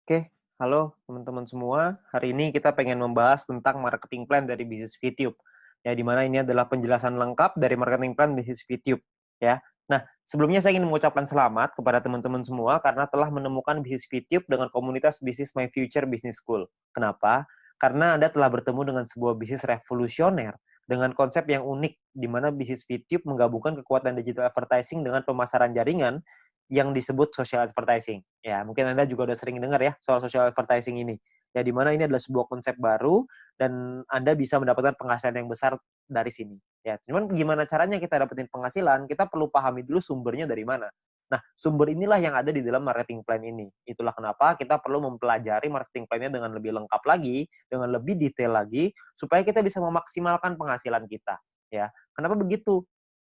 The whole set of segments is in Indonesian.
Oke, halo teman-teman semua. Hari ini kita pengen membahas tentang marketing plan dari bisnis VTube. Ya, di mana ini adalah penjelasan lengkap dari marketing plan bisnis VTube. Ya. Nah, sebelumnya saya ingin mengucapkan selamat kepada teman-teman semua karena telah menemukan bisnis VTube dengan komunitas bisnis My Future Business School. Kenapa? Karena Anda telah bertemu dengan sebuah bisnis revolusioner dengan konsep yang unik, di mana bisnis VTube menggabungkan kekuatan digital advertising dengan pemasaran jaringan yang disebut social advertising. Ya, mungkin Anda juga udah sering dengar ya soal social advertising ini. Ya, di mana ini adalah sebuah konsep baru dan Anda bisa mendapatkan penghasilan yang besar dari sini. Ya, cuman gimana caranya kita dapetin penghasilan? Kita perlu pahami dulu sumbernya dari mana. Nah, sumber inilah yang ada di dalam marketing plan ini. Itulah kenapa kita perlu mempelajari marketing plan-nya dengan lebih lengkap lagi, dengan lebih detail lagi, supaya kita bisa memaksimalkan penghasilan kita. Ya, kenapa begitu?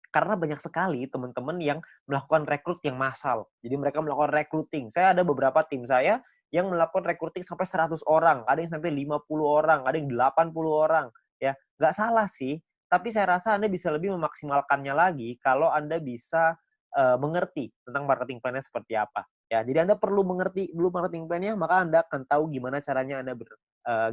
Karena banyak sekali teman-teman yang melakukan rekrut yang massal. Jadi mereka melakukan recruiting. Saya ada beberapa tim saya yang melakukan recruiting sampai 100 orang, ada yang sampai 50 orang, ada yang 80 orang. Ya, nggak salah sih, tapi saya rasa Anda bisa lebih memaksimalkannya lagi kalau Anda bisa mengerti tentang marketing plan-nya seperti apa. Ya, jadi Anda perlu mengerti dulu marketing plan-nya, maka Anda akan tahu gimana caranya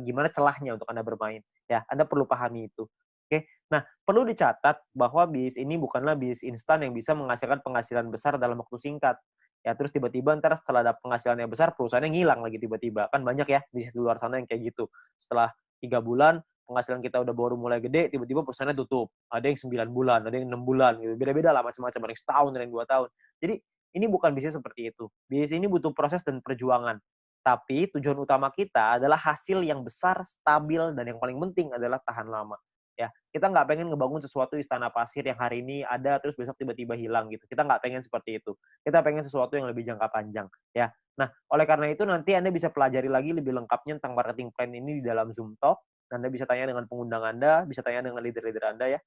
gimana celahnya untuk Anda bermain. Ya, Anda perlu pahami itu. Oke. Nah, perlu dicatat bahwa bisnis ini bukanlah bisnis instan yang bisa menghasilkan penghasilan besar dalam waktu singkat. Ya, terus tiba-tiba ntar setelah ada penghasilan yang besar, perusahaannya ngilang lagi tiba-tiba. Kan banyak ya bisnis di luar sana yang kayak gitu. Setelah 3 bulan, penghasilan kita udah baru mulai gede, tiba-tiba perusahaannya tutup. Ada yang 9 bulan, ada yang 6 bulan, gitu. Beda-beda lah macam-macam. Ada yang setahun, ada yang 2 tahun. Jadi, ini bukan bisnis seperti itu. Bisnis ini butuh proses dan perjuangan. Tapi tujuan utama kita adalah hasil yang besar, stabil, dan yang paling penting adalah tahan lama. Ya, kita nggak pengen ngebangun sesuatu istana pasir yang hari ini ada terus besok tiba-tiba hilang gitu. Kita nggak pengen seperti itu. Kita pengen sesuatu yang lebih jangka panjang, ya. Nah, oleh karena itu nanti Anda bisa pelajari lagi lebih lengkapnya tentang marketing plan ini di dalam Zoom Talk. Anda bisa tanya dengan pengundang Anda, bisa tanya dengan leader-leader Anda ya.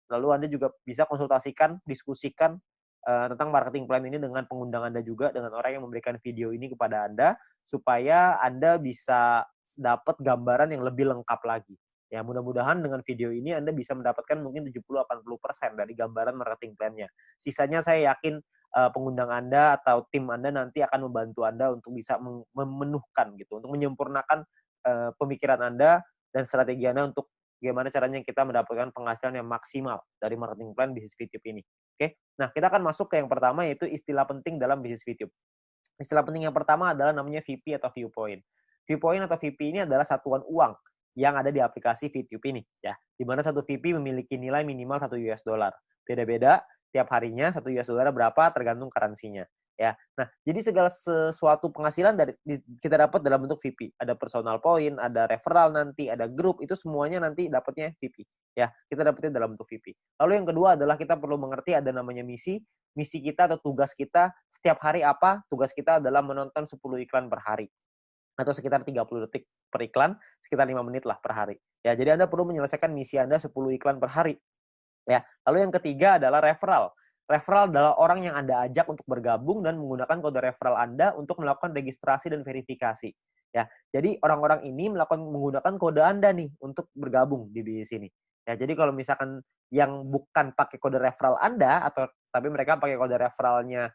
Lalu Anda juga bisa konsultasikan, diskusikan tentang marketing plan ini dengan pengundang Anda juga, dengan orang yang memberikan video ini kepada Anda, supaya Anda bisa dapat gambaran yang lebih lengkap lagi. Ya, mudah-mudahan dengan video ini Anda bisa mendapatkan mungkin 70-80% dari gambaran marketing plan-nya. Sisanya saya yakin pengundang Anda atau tim Anda nanti akan membantu Anda untuk bisa memenuhkan gitu, untuk menyempurnakan pemikiran Anda dan strategi Anda untuk bagaimana caranya kita mendapatkan penghasilan yang maksimal dari marketing plan bisnis VTube ini. Oke, nah kita akan masuk ke yang pertama yaitu istilah penting dalam bisnis VTube. Istilah penting yang pertama adalah namanya VP atau viewpoint. Viewpoint atau VP ini adalah satuan uang yang ada di aplikasi VTube ini ya. Di mana satu VP memiliki nilai minimal 1 US dollar. Beda-beda tiap harinya 1 US dollar berapa tergantung currency-nya ya. Nah, jadi segala sesuatu penghasilan kita dapat dalam bentuk VP. Ada personal point, ada referral nanti, ada grup, itu semuanya nanti dapatnya VP ya. Kita dapatnya dalam bentuk VP. Lalu yang kedua adalah kita perlu mengerti ada namanya misi. Misi kita atau tugas kita setiap hari apa? Tugas kita adalah menonton 10 iklan per hari atau sekitar 30 detik per iklan, sekitar 5 menit lah per hari. Ya, jadi Anda perlu menyelesaikan misi Anda 10 iklan per hari. Ya, lalu yang ketiga adalah referral. Referral adalah orang yang Anda ajak untuk bergabung dan menggunakan kode referral Anda untuk melakukan registrasi dan verifikasi. Ya, jadi orang-orang ini menggunakan kode Anda nih untuk bergabung di sini. Ya, jadi kalau misalkan yang bukan pakai kode referral Anda atau tapi mereka pakai kode referralnya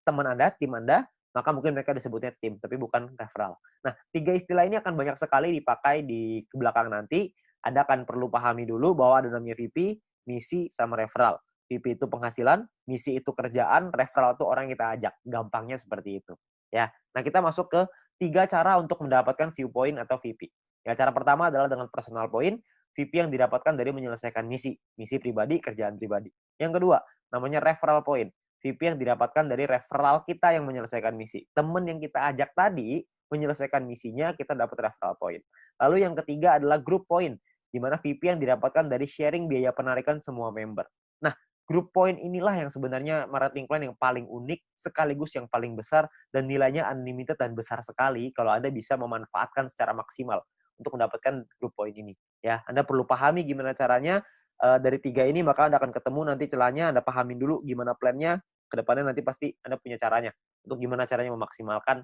teman Anda, tim Anda, maka mungkin mereka disebutnya tim, tapi bukan referral. Nah, tiga istilah ini akan banyak sekali dipakai di belakang nanti. Anda akan perlu pahami dulu bahwa ada namanya VP, misi, sama referral. VP itu penghasilan, misi itu kerjaan, referral itu orang yang kita ajak. Gampangnya seperti itu. Ya. Nah, kita masuk ke 3 cara untuk mendapatkan viewpoint atau VP. Ya, cara pertama adalah dengan personal point, VP yang didapatkan dari menyelesaikan misi. Misi pribadi, kerjaan pribadi. Yang kedua, namanya referral point. VP yang didapatkan dari referral kita yang menyelesaikan misi. Teman yang kita ajak tadi menyelesaikan misinya, kita dapat referral point. Lalu yang ketiga adalah group point, di mana VP yang didapatkan dari sharing biaya penarikan semua member. Nah, group point inilah yang sebenarnya marketing plan yang paling unik, sekaligus yang paling besar, dan nilainya unlimited dan besar sekali kalau Anda bisa memanfaatkan secara maksimal untuk mendapatkan group point ini. Ya, Anda perlu pahami gimana caranya dari 3 ini, maka Anda akan ketemu nanti celahnya, Anda pahamin dulu gimana plan-nya, ke depannya nanti pasti Anda punya caranya, untuk gimana caranya memaksimalkan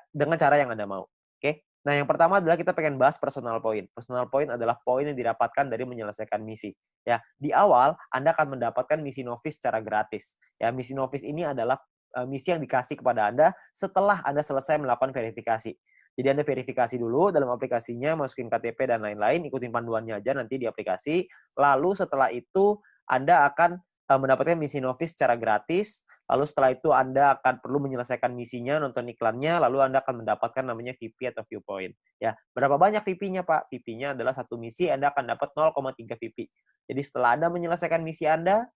dengan cara yang Anda mau. Oke? Nah, yang pertama adalah kita pengen bahas personal point. Personal point adalah poin yang didapatkan dari menyelesaikan misi. Ya, di awal Anda akan mendapatkan misi novice secara gratis. Ya, misi novice ini adalah misi yang dikasih kepada Anda setelah Anda selesai melakukan verifikasi. Jadi Anda verifikasi dulu dalam aplikasinya, masukin KTP dan lain-lain, ikutin panduannya aja nanti di aplikasi. Lalu setelah itu Anda akan mendapatkan misi Novis secara gratis. Lalu setelah itu Anda akan perlu menyelesaikan misinya, nonton iklannya, lalu Anda akan mendapatkan namanya VP atau viewpoint. Ya, berapa banyak VP-nya, Pak? VP-nya adalah satu misi, Anda akan dapat 0,3 VP. Jadi setelah Anda menyelesaikan misi Anda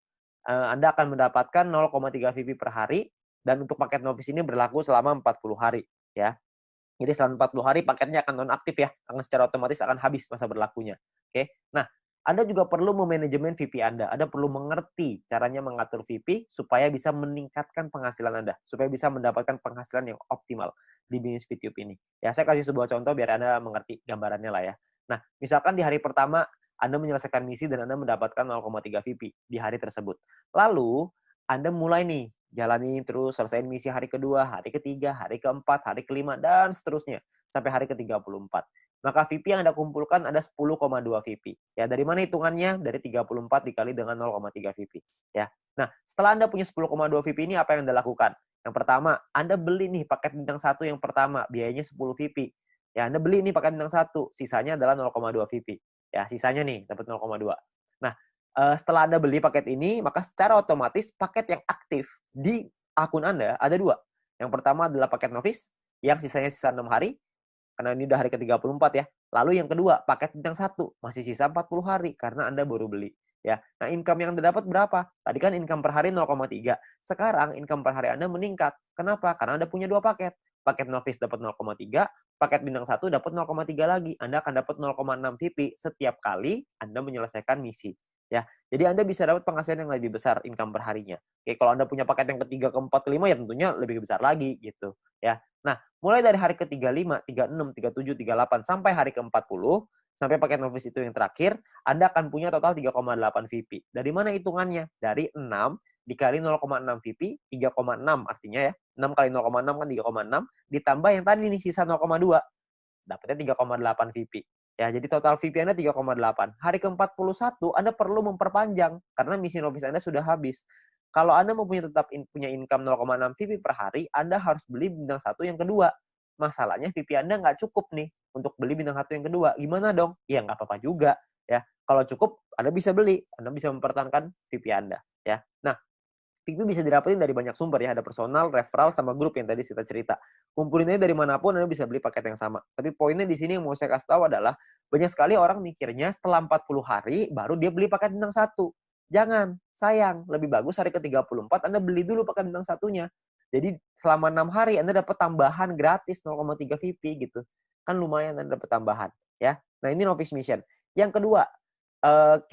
akan mendapatkan 0,3 VP per hari, dan untuk paket novice ini berlaku selama 40 hari. Ya. Jadi selama 40 hari paketnya akan nonaktif ya, akan secara otomatis akan habis masa berlakunya. Oke. Nah, Anda juga perlu memanajemen VP Anda. Anda perlu mengerti caranya mengatur VP supaya bisa meningkatkan penghasilan Anda, supaya bisa mendapatkan penghasilan yang optimal di bisnis VTube ini. Ya, saya kasih sebuah contoh biar Anda mengerti gambarannya lah ya. Nah, misalkan di hari pertama Anda menyelesaikan misi dan Anda mendapatkan 0,3 VP di hari tersebut. Lalu, Anda mulai nih jalani terus, selesaiin misi hari kedua, hari ketiga, hari keempat, hari kelima, dan seterusnya. Sampai hari ke-34. Maka VP yang Anda kumpulkan ada 10,2 VP. Ya, dari mana hitungannya? Dari 34 dikali dengan 0,3 VP. Ya. Nah, setelah Anda punya 10,2 VP ini, apa yang Anda lakukan? Yang pertama, Anda beli nih paket bintang 1 yang pertama, biayanya 10 VP. Ya, Anda beli nih paket bintang 1, sisanya adalah 0,2 VP. Ya, sisanya nih, dapat 0,2. Nah, setelah Anda beli paket ini, maka secara otomatis paket yang aktif di akun Anda ada 2. Yang pertama adalah paket novice, yang sisanya sisa 6 hari, karena ini udah hari ke-34 ya. Lalu yang kedua, paket bintang 1, masih sisa 40 hari, karena Anda baru beli. Ya. Nah, income yang Anda dapat berapa? Tadi kan income per hari 0,3. Sekarang income per hari Anda meningkat. Kenapa? Karena Anda punya 2 paket. Paket novice dapat 0,3, paket bintang 1 dapat 0,3 lagi. Anda akan dapat 0,6 VP setiap kali Anda menyelesaikan misi. Ya, jadi Anda bisa dapat penghasilan yang lebih besar income per harinya. Oke, kalau Anda punya paket yang ketiga, keempat, kelima ya tentunya lebih besar lagi gitu. Ya, nah mulai dari hari ke-35, 36, 37, 38 sampai hari ke-40 sampai paket novice itu yang terakhir, Anda akan punya total 3,8 VP. Dari mana hitungannya? Dari 6 dikali 0,6 VP, 3,6 artinya ya. 6 kali 0,6 kan 3,6 ditambah yang tadi nih sisa 0,2. Dapatnya 3,8 VP. Ya, jadi total VP Anda 3,8. Hari ke-41 Anda perlu memperpanjang karena misi novice Anda sudah habis. Kalau Anda mau tetap punya income 0,6 VP per hari, Anda harus beli bintang 1 yang kedua. Masalahnya VP Anda nggak cukup nih untuk beli bintang 1 yang kedua. Gimana dong? Ya nggak apa-apa juga. Ya, kalau cukup Anda bisa beli, Anda bisa mempertahankan VP Anda. Ya, nah VP bisa didapetin dari banyak sumber ya, ada personal, referral, sama grup yang tadi kita cerita. Kumpulinnya dari manapun Anda bisa beli paket yang sama. Tapi poinnya di sini yang mau saya kasih tahu adalah banyak sekali orang mikirnya setelah 40 hari baru dia beli paket bintang 1. Jangan, sayang. Lebih bagus hari ke-34 Anda beli dulu paket bintang 1-nya. Jadi selama 6 hari Anda dapat tambahan gratis 0,3 VP gitu. Kan lumayan Anda dapat tambahan ya. Nah, ini novice mission. Yang kedua,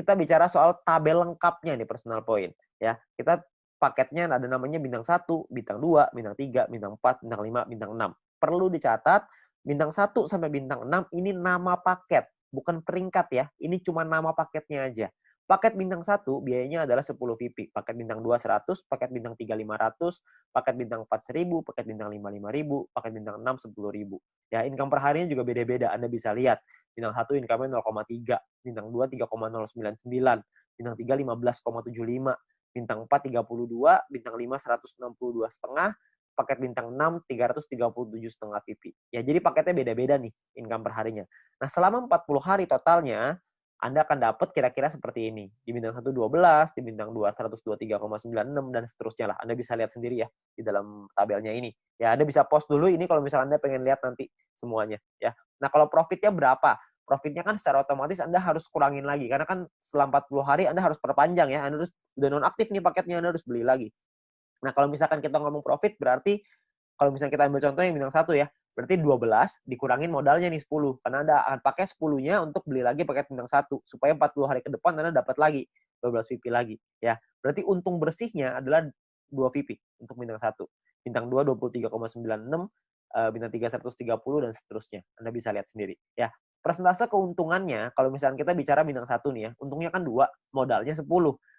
kita bicara soal tabel lengkapnya nih personal point ya. Kita paketnya ada namanya bintang 1, bintang 2, bintang 3, bintang 4, bintang 5, bintang 6. Perlu dicatat, bintang 1 sampai bintang 6 ini nama paket, bukan peringkat ya. Ini cuma nama paketnya aja. Paket bintang 1 biayanya adalah 10 VP, paket bintang 2 100, paket bintang 3 500, paket bintang 4 1000, paket bintang 5 5000, paket bintang 6 10.000. Ya, income per harinya juga beda-beda. Anda bisa lihat. Bintang 1 income-nya 0,3, bintang 2 3,099, bintang 3 15,75, bintang 4 32, bintang 5 162,5, paket bintang 6 337,5 VP. Ya, jadi paketnya beda-beda nih income per harinya. Nah, selama 40 hari totalnya Anda akan dapat kira-kira seperti ini. Di bintang 1 12, di bintang 2 123,96 dan seterusnya lah. Anda bisa lihat sendiri ya di dalam tabelnya ini. Ya, Anda bisa post dulu ini kalau misalnya Anda pengen lihat nanti semuanya ya. Nah, kalau profitnya berapa? Profitnya kan secara otomatis Anda harus kurangin lagi karena kan setelah 40 hari Anda harus perpanjang ya. Anda harus udah nonaktif nih paketnya, Anda harus beli lagi. Nah, kalau misalkan kita ngomong profit berarti kalau misalnya kita ambil contoh yang bintang 1 ya, berarti 12 dikurangin modalnya nih 10 karena Anda akan pakai 10-nya untuk beli lagi paket bintang 1 supaya 40 hari ke depan Anda dapat lagi 12 VP lagi ya. Berarti untung bersihnya adalah 2 VP untuk bintang 1. Bintang 2 23,96, bintang 3 130 dan seterusnya. Anda bisa lihat sendiri ya. Persentase keuntungannya kalau misalnya kita bicara bintang 1 nih ya, untungnya kan 2, modalnya 10.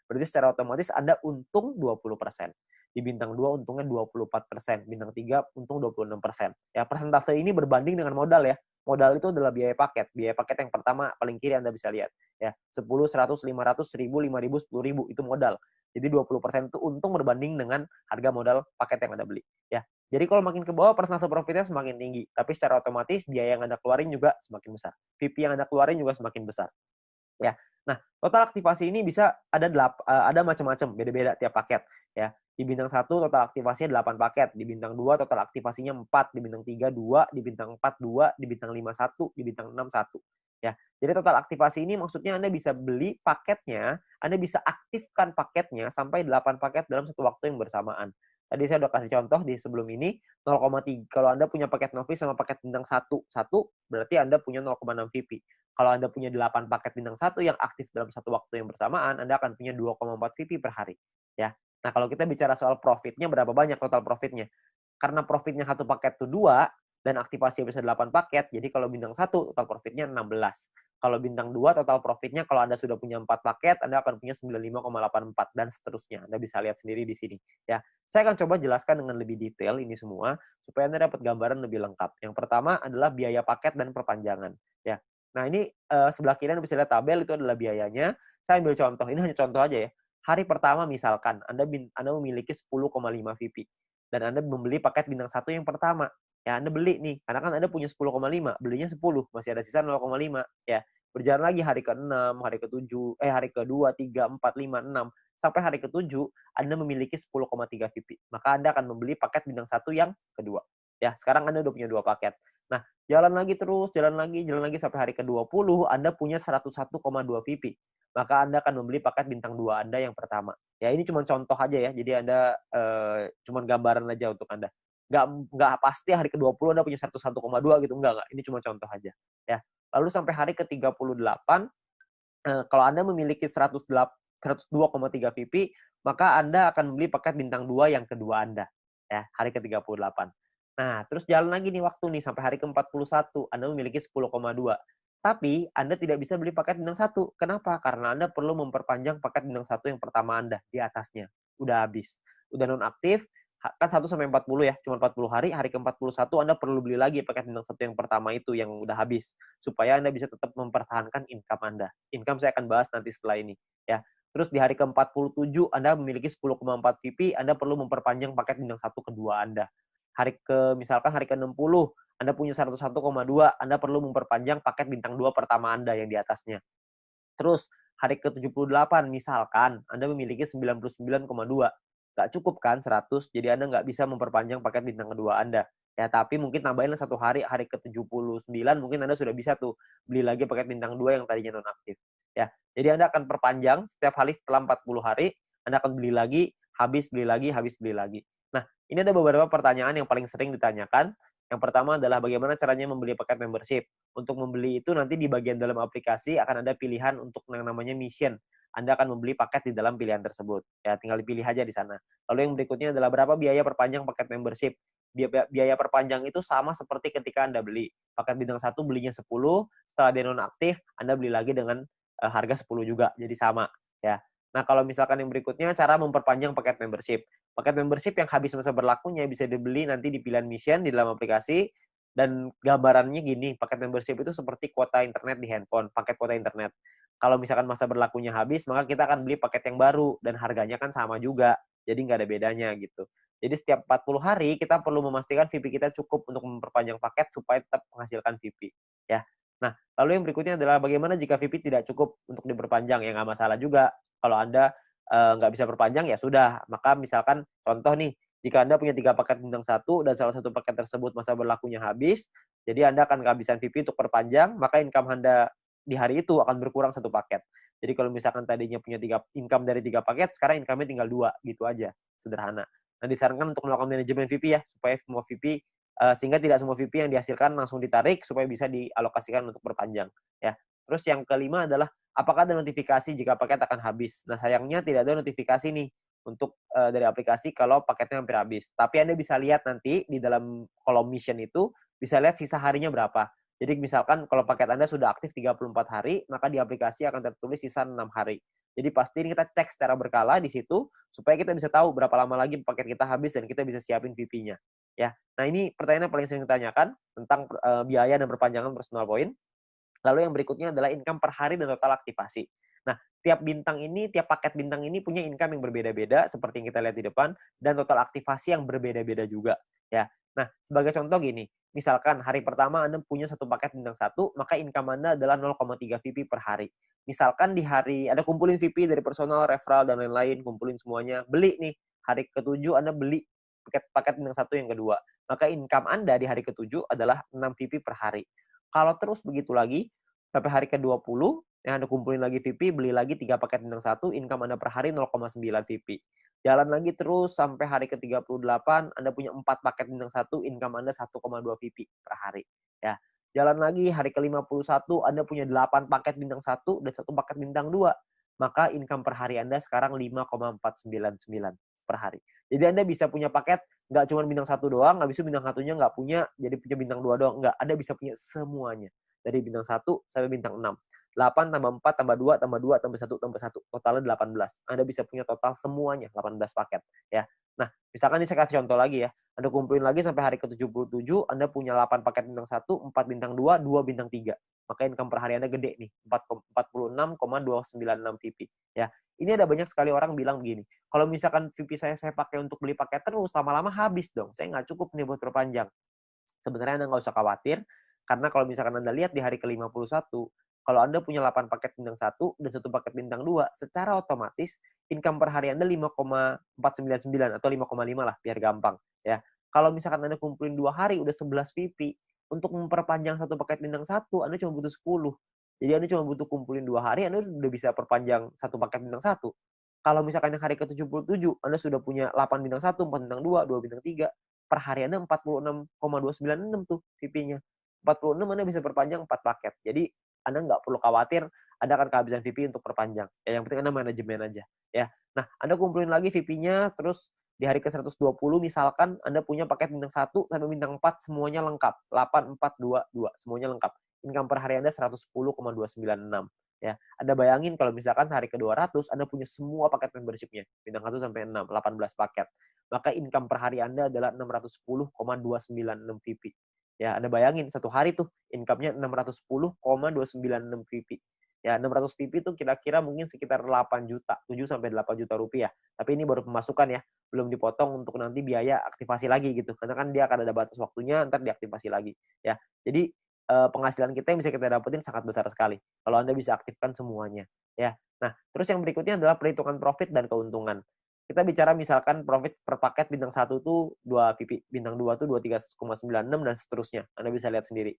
Berarti secara otomatis Anda untung 20%. Di bintang 2 untungnya 24%, bintang 3 untung 26%. Ya, persentase ini berbanding dengan modal ya. Modal itu adalah biaya paket. Biaya paket yang pertama paling kiri Anda bisa lihat ya. 10, 100, 500, 1000, 5000, 10.000 itu modal. Jadi 20% itu untung berbanding dengan harga modal paket yang Anda beli, ya. Jadi kalau makin ke bawah persentase profitnya semakin tinggi, tapi secara otomatis biaya yang Anda keluarin juga semakin besar. VP yang Anda keluarin juga semakin besar. Ya. Nah, total aktivasi ini bisa ada macam-macam, beda-beda tiap paket, ya. Di bintang 1 total aktivasinya 8 paket, di bintang 2 total aktivasinya 4, di bintang 3 2, di bintang 4 2, di bintang 5 1, di bintang 6 1, ya. Jadi total aktivasi ini maksudnya Anda bisa beli paketnya, Anda bisa aktifkan paketnya sampai 8 paket dalam satu waktu yang bersamaan. Tadi saya udah kasih contoh di sebelum ini, 0,3 kalau Anda punya paket novice sama paket bintang 1, berarti Anda punya 0,6 VP. Kalau Anda punya 8 paket bintang 1 yang aktif dalam satu waktu yang bersamaan, Anda akan punya 2,4 VP per hari, ya. Nah, kalau kita bicara soal profitnya, berapa banyak total profitnya? Karena profitnya satu paket itu 2 dan aktivasi bisa 8 paket, jadi kalau bintang 1 total profitnya 16. Kalau bintang 2 total profitnya kalau Anda sudah punya 4 paket, Anda akan punya 95,84 dan seterusnya. Anda bisa lihat sendiri di sini, ya. Saya akan coba jelaskan dengan lebih detail ini semua supaya Anda dapat gambaran lebih lengkap. Yang pertama adalah biaya paket dan perpanjangan, ya. Nah, ini sebelah kiri Anda bisa lihat tabel itu adalah biayanya. Saya ambil contoh, ini hanya contoh aja ya. Hari pertama misalkan Anda memiliki 10,5 VP dan Anda membeli paket bintang 1 yang pertama. Ya, Anda beli nih, karena kan Anda punya 10,5, belinya 10, masih ada sisa 0,5, ya. Berjalan lagi hari ke-6, hari ke-7, hari ke-2, 3, 4, 5, 6, sampai hari ke-7 Anda memiliki 10,3 VP. Maka Anda akan membeli paket bintang 1 yang kedua. Ya, sekarang Anda udah punya 2 paket. Nah, jalan lagi terus, jalan lagi sampai hari ke-20 Anda punya 101,2 VP. Maka Anda akan membeli paket bintang 2 Anda yang pertama. Ya, ini cuma contoh aja ya. Jadi Anda cuma gambaran aja untuk Anda. Nggak pasti hari ke-20 Anda punya 101,2 gitu, enggak. Ini cuma contoh aja, ya. Lalu sampai hari ke-38, kalau Anda memiliki 102,3 VP, maka Anda akan membeli paket bintang 2 yang kedua Anda, ya, hari ke-38. Nah, terus jalan lagi nih waktu nih sampai hari ke-41, Anda memiliki 10,2. Tapi Anda tidak bisa beli paket bintang 1. Kenapa? Karena Anda perlu memperpanjang paket bintang 1 yang pertama Anda di atasnya. Udah habis. Udah nonaktif, kan 1 sampai 40 ya, cuma 40 hari, hari ke-41 Anda perlu beli lagi paket bintang 1 yang pertama itu yang udah habis, supaya Anda bisa tetap mempertahankan income Anda. Income saya akan bahas nanti setelah ini, ya. Terus di hari ke-47 Anda memiliki 10,4 VP, Anda perlu memperpanjang paket bintang 1 kedua Anda. Misalkan hari ke-60 Anda punya 101,2, Anda perlu memperpanjang paket bintang 2 pertama Anda yang di atasnya. Terus hari ke-78 misalkan Anda memiliki 99,2. Nggak cukup kan 100, jadi Anda nggak bisa memperpanjang paket bintang kedua Anda. Ya, tapi mungkin tambahin satu hari ke-79 mungkin Anda sudah bisa tuh beli lagi paket bintang 2 yang tadinya nonaktif. Ya, jadi Anda akan perpanjang setiap hari setelah 40 hari, Anda akan beli lagi, habis beli lagi, habis beli lagi. Nah, ini ada beberapa pertanyaan yang paling sering ditanyakan. Yang pertama adalah bagaimana caranya membeli paket membership. Untuk membeli itu nanti di bagian dalam aplikasi akan ada pilihan untuk yang namanya mission. Anda akan membeli paket di dalam pilihan tersebut. Ya, tinggal dipilih aja di sana. Lalu yang berikutnya adalah berapa biaya perpanjang paket membership. Biaya perpanjang itu sama seperti ketika Anda beli. Paket bintang 1 belinya 10, setelah dia nonaktif, Anda beli lagi dengan harga 10 juga. Jadi sama, ya. Nah, kalau misalkan yang berikutnya cara memperpanjang paket membership. Paket membership yang habis masa berlakunya bisa dibeli nanti di pilihan mission di dalam aplikasi. Dan gambarannya gini, paket membership itu seperti kuota internet di handphone, paket kuota internet. Kalau misalkan masa berlakunya habis, maka kita akan beli paket yang baru dan harganya kan sama juga. Jadi nggak ada bedanya gitu. Jadi setiap 40 hari kita perlu memastikan VP kita cukup untuk memperpanjang paket supaya tetap menghasilkan VP, ya. Nah, lalu yang berikutnya adalah bagaimana jika VP tidak cukup untuk diperpanjang? Ya nggak masalah juga. Kalau Anda nggak bisa perpanjang ya sudah. Maka misalkan contoh nih, jika Anda punya 3 paket bintang 1 dan salah satu paket tersebut masa berlakunya habis, jadi Anda akan kehabisan VP untuk perpanjang, maka income Anda di hari itu akan berkurang 1 paket. Jadi kalau misalkan tadinya punya 3 income dari 3 paket, sekarang income-nya tinggal 2, gitu aja, sederhana. Nah, disarankan untuk melakukan manajemen VP ya, supaya semua VP sehingga tidak semua VP yang dihasilkan langsung ditarik supaya bisa dialokasikan untuk perpanjang, ya. Terus yang kelima adalah apakah ada notifikasi jika paket akan habis. Nah, sayangnya tidak ada notifikasi nih untuk dari aplikasi kalau paketnya hampir habis. Tapi Anda bisa lihat nanti di dalam kolom mission itu, bisa lihat sisa harinya berapa. Jadi misalkan kalau paket Anda sudah aktif 34 hari, maka di aplikasi akan tertulis sisa 6 hari. Jadi pastiin kita cek secara berkala di situ, supaya kita bisa tahu berapa lama lagi paket kita habis dan kita bisa siapin VP-nya. Ya. Nah, ini pertanyaan yang paling sering ditanyakan tentang biaya dan perpanjangan personal point. Lalu yang berikutnya adalah income per hari dan total aktivasi. Nah, tiap paket bintang ini punya income yang berbeda-beda seperti yang kita lihat di depan dan total aktivasi yang berbeda-beda juga ya. Nah, sebagai contoh gini, misalkan hari pertama Anda punya satu paket bintang satu, maka income Anda adalah 0,3 VP per hari. Misalkan di hari Anda kumpulin VP dari personal, referral dan lain-lain, kumpulin semuanya, beli nih. Hari ke-7 Anda beli paket bintang satu yang kedua. Maka income Anda di hari ke-7 adalah 6 VP per hari. Kalau terus begitu lagi, sampai hari ke-20, yang Anda kumpulin lagi VP, beli lagi 3 paket bintang satu, income Anda per hari 0,9 VP. Jalan lagi terus sampai hari ke-38, Anda punya 4 paket bintang satu, income Anda 1,2 VP per hari. Ya. Jalan lagi hari ke-51, Anda punya 8 paket bintang satu dan 1 paket bintang 2. Maka income per hari Anda sekarang 5,499 per hari. Jadi Anda bisa punya paket nggak cuma bintang satu doang, habis itu bintang satunya nggak punya, jadi punya bintang 2 doang. Nggak, Anda bisa punya semuanya. Dari bintang 1 sampai bintang 6. 8 tambah 4 tambah 2 tambah 2 tambah 1 tambah 1. Totalnya 18. Anda bisa punya total semuanya 18 paket ya. Nah, misalkan ini saya kasih contoh lagi ya. Anda kumpulin lagi sampai hari ke-77, Anda punya 8 paket bintang 1, 4 bintang 2, 2 bintang 3. Maka income per hari Anda gede nih, 46,296 VP ya. Ini ada banyak sekali orang bilang begini, kalau misalkan VP saya pakai untuk beli paket terus, lama-lama habis dong. Saya nggak cukup nih buat perpanjang. Sebenarnya Anda nggak usah khawatir, karena kalau misalkan Anda lihat di hari ke-51, kalau Anda punya 8 paket bintang 1 dan 1 paket bintang 2, secara otomatis income per hari Anda 5,499 atau 5,5 lah, biar gampang. Ya. Kalau misalkan Anda kumpulin 2 hari, udah 11 VP, untuk memperpanjang 1 paket bintang 1, Anda cuma butuh 10. Jadi Anda cuma butuh kumpulin 2 hari, Anda udah bisa perpanjang 1 paket bintang 1. Kalau misalkan yang hari ke-77, Anda sudah punya 8 bintang 1, 4 bintang 2, 2 bintang 3, per hari Anda 46,296 tuh VP-nya. 46 Anda bisa perpanjang 4 paket. Jadi Anda nggak perlu khawatir Anda akan kehabisan VP untuk perpanjang. Ya, yang penting Anda manajemen aja. Ya. Nah, Anda kumpulin lagi VP-nya, terus di hari ke-120 misalkan Anda punya paket bintang 1 sampai bintang 4 semuanya lengkap. 8, 4, 2, 2 semuanya lengkap. Income per hari Anda 110,296. Ya, Anda bayangin kalau misalkan hari ke-200 Anda punya semua paket membership-nya. Bintang 1 sampai 6, 18 paket. Maka income per hari Anda adalah 610,296 VP. Ya, Anda bayangin satu hari tuh income-nya 610,296 VP. Ya, 600 VP itu kira-kira mungkin sekitar 8 juta, 7 sampai 8 juta rupiah. Tapi ini baru pemasukan ya, belum dipotong untuk nanti biaya aktivasi lagi gitu. Karena kan dia akan ada batas waktunya, ntar diaktifasi lagi. Ya, jadi penghasilan kita yang bisa kita dapetin sangat besar sekali kalau Anda bisa aktifkan semuanya. Ya, nah terus yang berikutnya adalah perhitungan profit dan keuntungan. Kita bicara misalkan profit per paket bintang 1 tuh 2 VP, bintang 2 tuh 23,96 dan seterusnya. Anda bisa lihat sendiri.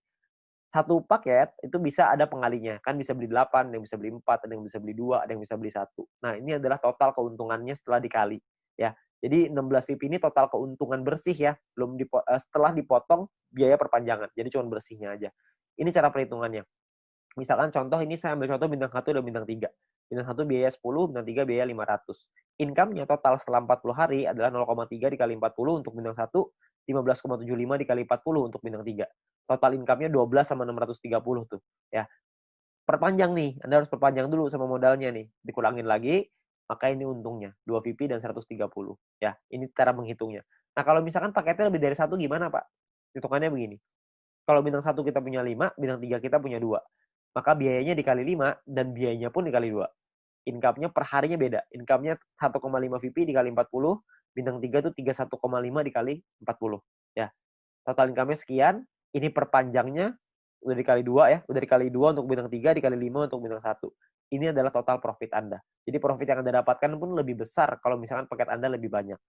Satu paket itu bisa ada pengalinya, kan bisa beli 8, ada yang bisa beli 4, ada yang bisa beli 2, ada yang bisa beli 1. Nah, ini adalah total keuntungannya setelah dikali, ya. Jadi 16 VIP ini total keuntungan bersih ya, setelah dipotong biaya perpanjangan. Jadi cuma bersihnya aja. Ini cara perhitungannya. Misalkan contoh ini saya ambil contoh bintang 1 dan bintang 3. Bintang 1 biaya 10, bintang 3 biaya 500. Income-nya total setelah 40 hari adalah 0,3 dikali 40 untuk bintang 1, 15,75 dikali 40 untuk bintang 3. Total income-nya 12 sama 630 tuh. Ya. Perpanjang nih, Anda harus perpanjang dulu sama modalnya nih. Dikurangin lagi, maka ini untungnya. 2 VP dan 130. Ya, ini cara menghitungnya. Nah, kalau misalkan paketnya lebih dari 1 gimana, Pak? Hitungannya begini. Kalau bintang 1 kita punya 5, bintang 3 kita punya 2. Maka biayanya dikali 5 dan biayanya pun dikali 2. Income-nya per harinya beda. Income-nya 1,5 VP dikali 40, bintang 3 tuh 31,5 dikali 40. Ya. Total income-nya sekian, ini perpanjangnya udah dikali 2 ya, udah dikali 2 untuk bintang 3, dikali 5 untuk bintang 1. Ini adalah total profit Anda. Jadi profit yang Anda dapatkan pun lebih besar kalau misalkan paket Anda lebih banyak.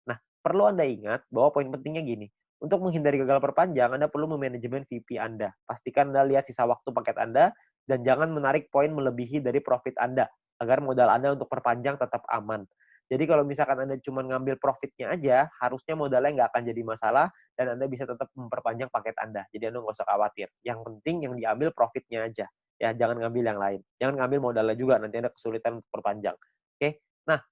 Nah, perlu Anda ingat bahwa poin pentingnya gini, untuk menghindari gagal perpanjang, Anda perlu memanajemen VP Anda. Pastikan Anda lihat sisa waktu paket Anda, dan jangan menarik poin melebihi dari profit Anda, agar modal Anda untuk perpanjang tetap aman. Jadi kalau misalkan Anda cuma ngambil profitnya aja, harusnya modalnya nggak akan jadi masalah, dan Anda bisa tetap memperpanjang paket Anda. Jadi Anda nggak usah khawatir. Yang penting yang diambil profitnya aja. Ya, jangan ngambil yang lain. Jangan ngambil modalnya juga, nanti Anda kesulitan untuk perpanjang. Oke? Nah,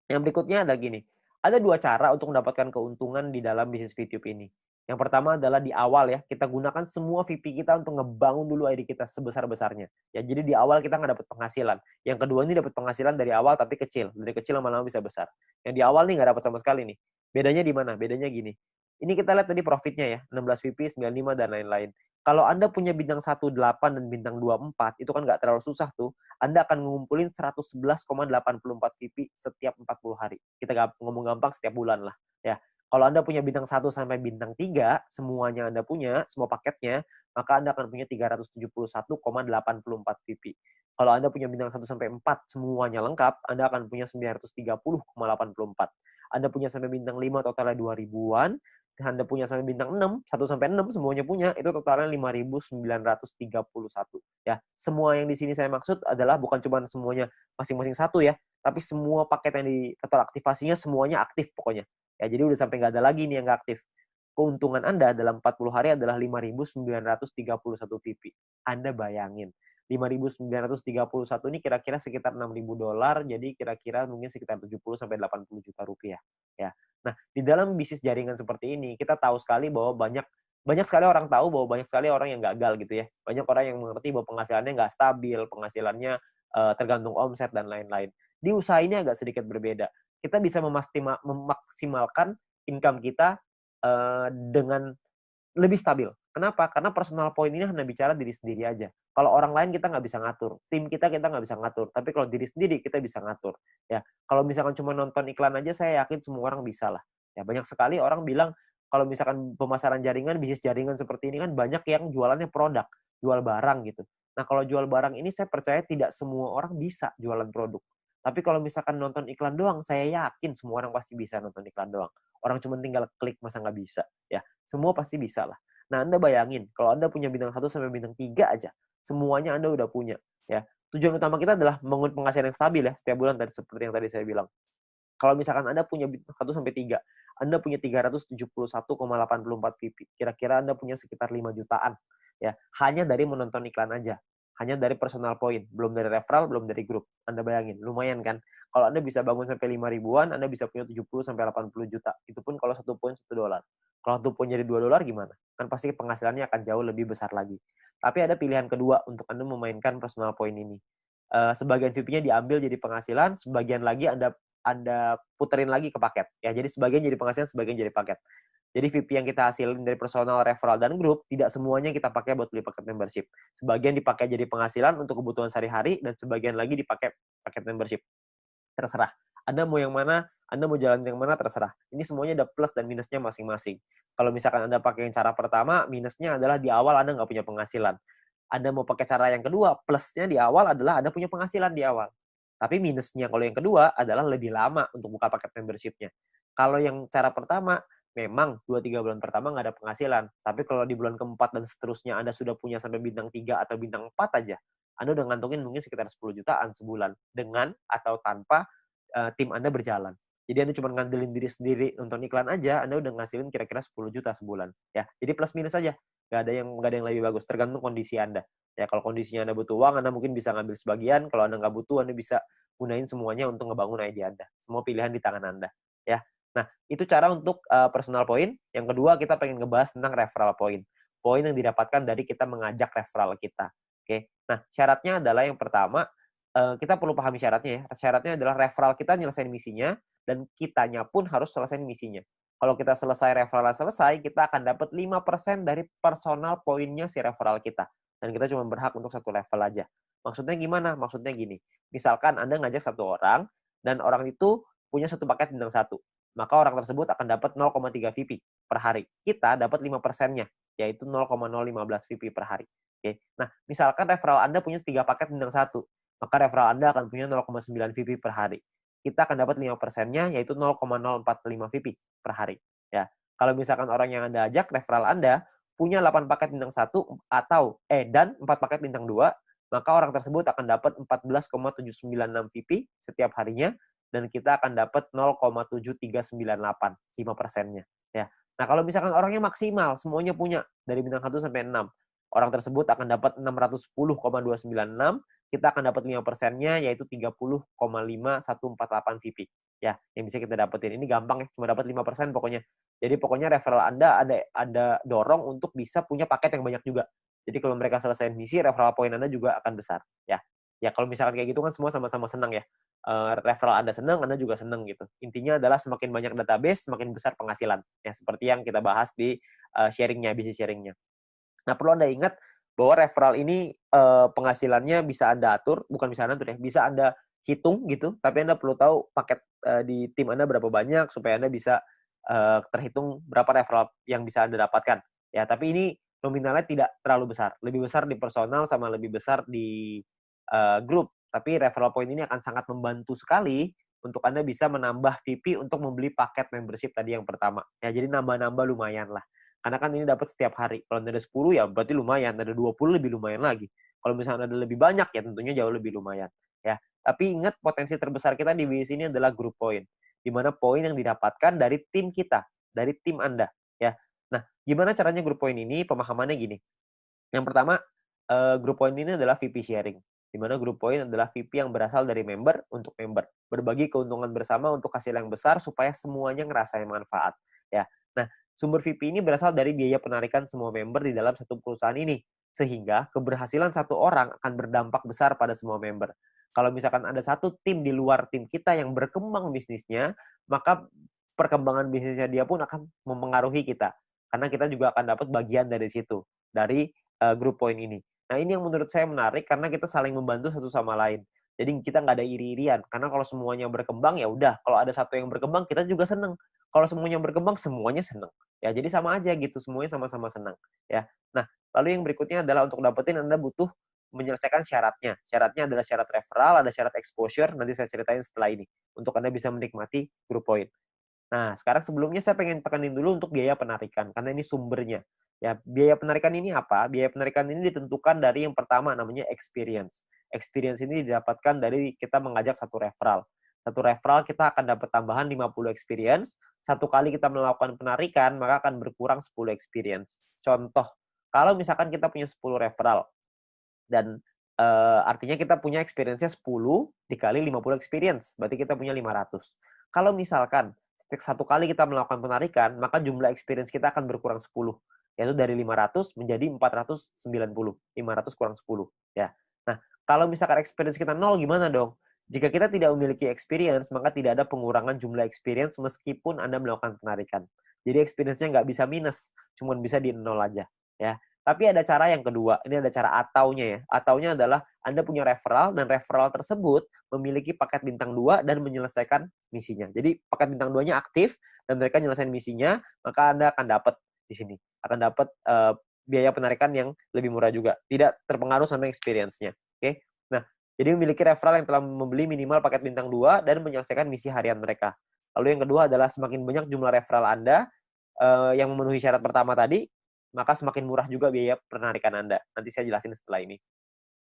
yang berikutnya ada gini. Ada 2 cara untuk mendapatkan keuntungan di dalam bisnis VTube ini. Yang pertama adalah di awal ya, kita gunakan semua VP kita untuk ngebangun dulu ID kita sebesar-besarnya. Ya, jadi di awal kita nggak dapat penghasilan. Yang kedua ini dapat penghasilan dari awal tapi kecil. Dari kecil lama-lama bisa besar. Yang di awal nih nggak dapat sama sekali nih. Bedanya di mana? Bedanya gini. Ini kita lihat tadi profitnya ya, 16 VP, 95 dan lain-lain. Kalau Anda punya bintang 18 dan bintang 24, itu kan nggak terlalu susah tuh. Anda akan ngumpulin 111,84 VP setiap 40 hari. Kita ngomong gampang setiap bulan lah. Ya. Kalau Anda punya bintang 1 sampai bintang 3, semuanya Anda punya, semua paketnya, maka Anda akan punya 371,84 VP. Kalau Anda punya bintang 1 sampai 4, semuanya lengkap, Anda akan punya 930,84. Anda punya sampai bintang 5, totalnya 2000-an. Anda punya sampai bintang 6, 1 sampai 6 semuanya punya, itu totalnya 5.931. Ya, semua yang di sini saya maksud adalah bukan cuma semuanya masing-masing satu ya, tapi semua paket yang di total aktivasinya semuanya aktif pokoknya. Ya, jadi udah sampai nggak ada lagi nih yang nggak aktif. Keuntungan Anda dalam 40 hari adalah 5.931 VP. Anda bayangin, 5.931 ini kira-kira sekitar $6.000, jadi kira-kira mungkin sekitar 70 sampai 80 juta rupiah. Ya. Nah, di dalam bisnis jaringan seperti ini, kita tahu sekali bahwa banyak sekali orang tahu bahwa banyak sekali orang yang gagal gitu ya. Banyak orang yang mengerti bahwa penghasilannya nggak stabil, penghasilannya tergantung omset dan lain-lain. Di usaha ini agak sedikit berbeda. Kita bisa memaksimalkan income kita dengan lebih stabil. Kenapa? Karena personal point ini hanya bicara diri sendiri aja. Kalau orang lain kita nggak bisa ngatur, tim kita nggak bisa ngatur. Tapi kalau diri sendiri kita bisa ngatur. Ya, kalau misalkan cuma nonton iklan aja, saya yakin semua orang bisa lah. Ya, banyak sekali orang bilang kalau misalkan pemasaran jaringan, bisnis jaringan seperti ini kan banyak yang jualannya produk, jual barang gitu. Nah, kalau jual barang ini saya percaya tidak semua orang bisa jualan produk. Tapi kalau misalkan nonton iklan doang, saya yakin semua orang pasti bisa nonton iklan doang. Orang cuma tinggal klik, masa nggak bisa? Ya, semua pasti bisa lah. Nah, Anda bayangin, kalau Anda punya bintang 1 sampai bintang 3 aja, semuanya Anda udah punya. Ya. Tujuan utama kita adalah membangun penghasilan yang stabil ya, setiap bulan tadi seperti yang tadi saya bilang. Kalau misalkan Anda punya bintang 1 sampai 3, Anda punya 371,84 VP. Kira-kira Anda punya sekitar 5 jutaan. Ya, hanya dari menonton iklan aja. Hanya dari personal point, belum dari referral, belum dari grup. Anda bayangin, lumayan kan? Kalau Anda bisa bangun sampai 5 ribuan, Anda bisa punya 70 sampai 80 juta. Itu pun kalau 1 poin $1. Kalau 1 poin jadi $2 gimana? Kan pasti penghasilannya akan jauh lebih besar lagi. Tapi ada pilihan kedua untuk Anda memainkan personal point ini. Sebagian VP-nya diambil jadi penghasilan, sebagian lagi Anda puterin lagi ke paket. Ya, jadi sebagian jadi penghasilan, sebagian jadi paket. Jadi VP yang kita hasilin dari personal, referral, dan grup, tidak semuanya kita pakai buat beli paket membership. Sebagian dipakai jadi penghasilan untuk kebutuhan sehari-hari, dan sebagian lagi dipakai paket membership. Terserah. Anda mau yang mana, Anda mau jalan yang mana, terserah. Ini semuanya ada plus dan minusnya masing-masing. Kalau misalkan Anda pakai yang cara pertama, minusnya adalah di awal Anda nggak punya penghasilan. Anda mau pakai cara yang kedua, plusnya di awal adalah Anda punya penghasilan di awal. Tapi minusnya kalau yang kedua adalah lebih lama untuk buka paket membership-nya. Kalau yang cara pertama, memang 2-3 bulan pertama nggak ada penghasilan. Tapi kalau di bulan keempat dan seterusnya Anda sudah punya sampai bintang 3 atau bintang 4 aja, Anda udah ngantongin mungkin sekitar 10 jutaan sebulan. Dengan atau tanpa tim Anda berjalan. Jadi Anda cuma ngandelin diri sendiri nonton iklan aja, Anda udah ngasilin kira-kira 10 juta sebulan. Ya, jadi plus minus aja. Nggak ada yang lebih bagus, tergantung kondisi Anda. Ya, kalau kondisinya Anda butuh uang, Anda mungkin bisa ngambil sebagian. Kalau Anda nggak butuh, Anda bisa gunain semuanya untuk ngebangun ide Anda. Semua pilihan di tangan Anda. Ya. Nah, itu cara untuk personal point. Yang kedua, kita pengen ngebahas tentang referral point. Poin yang didapatkan dari kita mengajak referral kita. Oke. Nah, syaratnya adalah yang pertama, kita perlu pahami syaratnya ya. Syaratnya adalah referral kita nyelesain misinya, dan kitanya pun harus selesai misinya. Kalau kita selesai referral selesai, kita akan dapat 5% dari personal poinnya si referral kita. Dan kita cuma berhak untuk satu level aja. Maksudnya gimana? Maksudnya gini. Misalkan Anda ngajak satu orang, dan orang itu punya satu paket bintang 1. Maka orang tersebut akan dapat 0,3 VP per hari. Kita dapat 5%-nya, yaitu 0,015 VP per hari. Oke. Nah, misalkan referral Anda punya 3 paket bintang 1. Maka referral Anda akan punya 0,9 VP per hari. Kita akan dapat 5%-nya, yaitu 0,045 VP per hari. Ya. Kalau misalkan orang yang Anda ajak, referral Anda, punya 8 paket bintang 1 dan 4 paket bintang 2, maka orang tersebut akan dapat 14,796 VP setiap harinya, dan kita akan dapat 0,7398, 5%-nya. Ya. Nah, kalau misalkan orangnya maksimal, semuanya punya, dari bintang 1 sampai 6, orang tersebut akan dapat 610,296, kita akan dapat 5%-nya, yaitu 30,5148 VP. Ya, yang bisa kita dapetin. Ini gampang ya, cuma dapat 5% pokoknya. Jadi pokoknya referral Anda ada dorong untuk bisa punya paket yang banyak juga. Jadi kalau mereka selesai misi, referral point Anda juga akan besar. Ya, ya kalau misalkan kayak gitu kan semua sama-sama senang ya. Referral Anda senang, Anda juga senang gitu. Intinya adalah semakin banyak database, semakin besar penghasilan. Ya, seperti yang kita bahas di sharingnya, bisnis sharingnya. Nah, perlu Anda ingat bahwa referral ini penghasilannya bisa Anda atur, bukan bisa Anda atur ya, bisa Anda hitung gitu, tapi Anda perlu tahu paket di tim Anda berapa banyak supaya Anda bisa terhitung berapa referral yang bisa Anda dapatkan. Ya, tapi ini nominalnya tidak terlalu besar. Lebih besar di personal sama lebih besar di grup. Tapi referral point ini akan sangat membantu sekali untuk Anda bisa menambah VP untuk membeli paket membership tadi yang pertama. Ya, jadi nambah-nambah lumayan lah. Karena kan ini dapat setiap hari. Kalau ada 10 ya berarti lumayan, ada 20 lebih lumayan lagi. Kalau misalnya ada lebih banyak ya tentunya jauh lebih lumayan. Ya, tapi ingat potensi terbesar kita di bisnis ini adalah group point. Di mana poin yang didapatkan dari tim kita, dari tim Anda, ya. Nah, gimana caranya group point ini? Pemahamannya gini. Yang pertama, group point ini adalah VP sharing. Di mana group point adalah VP yang berasal dari member untuk member. Berbagi keuntungan bersama untuk hasil yang besar supaya semuanya ngerasain manfaat. Ya. Nah, sumber VP ini berasal dari biaya penarikan semua member di dalam satu perusahaan ini. Sehingga keberhasilan satu orang akan berdampak besar pada semua member. Kalau misalkan ada satu tim di luar tim kita yang berkembang bisnisnya, maka perkembangan bisnisnya dia pun akan mempengaruhi kita. Karena kita juga akan dapat bagian dari situ. Dari group point ini. Nah, ini yang menurut saya menarik karena kita saling membantu satu sama lain. Jadi kita nggak ada iri-irian. Karena kalau semuanya berkembang, ya udah. Kalau ada satu yang berkembang, kita juga seneng. Kalau semuanya berkembang, semuanya seneng. Ya, jadi sama aja gitu. Semuanya sama-sama senang. Ya. Nah, lalu yang berikutnya adalah untuk dapetin Anda butuh menyelesaikan syaratnya. Syaratnya adalah syarat referral, ada syarat exposure. Nanti saya ceritain setelah ini. Untuk Anda bisa menikmati group point. Nah, sekarang sebelumnya saya pengen tekanin dulu untuk biaya penarikan, karena ini sumbernya. Ya, biaya penarikan ini apa? Biaya penarikan ini ditentukan dari yang pertama namanya experience. Experience ini didapatkan dari kita mengajak satu referral. Satu referral kita akan dapat tambahan 50 experience. Satu kali kita melakukan penarikan, maka akan berkurang 10 experience. Contoh, kalau misalkan kita punya 10 referral, dan artinya kita punya experience-nya 10 dikali 50 experience, berarti kita punya 500. Kalau misalkan satu kali kita melakukan penarikan, maka jumlah experience kita akan berkurang 10, yaitu dari 500 menjadi 490. 500 kurang 10, ya. Nah, kalau misalkan experience kita 0 gimana dong? Jika kita tidak memiliki experience, maka tidak ada pengurangan jumlah experience meskipun Anda melakukan penarikan. Jadi experience-nya nggak bisa minus, cuma bisa di 0 aja, ya. Tapi ada cara yang kedua, ini ada cara ataunya ya. Ataunya adalah Anda punya referral dan referral tersebut memiliki paket bintang 2 dan menyelesaikan misinya. Jadi paket bintang 2-nya aktif dan mereka menyelesaikan misinya, maka Anda akan dapat di sini. Akan dapat biaya penarikan yang lebih murah juga. Tidak terpengaruh sama experience-nya. Oke. Nah, jadi memiliki referral yang telah membeli minimal paket bintang 2 dan menyelesaikan misi harian mereka. Lalu yang kedua adalah semakin banyak jumlah referral Anda yang memenuhi syarat pertama tadi, maka semakin murah juga biaya penarikan Anda. Nanti saya jelasin setelah ini.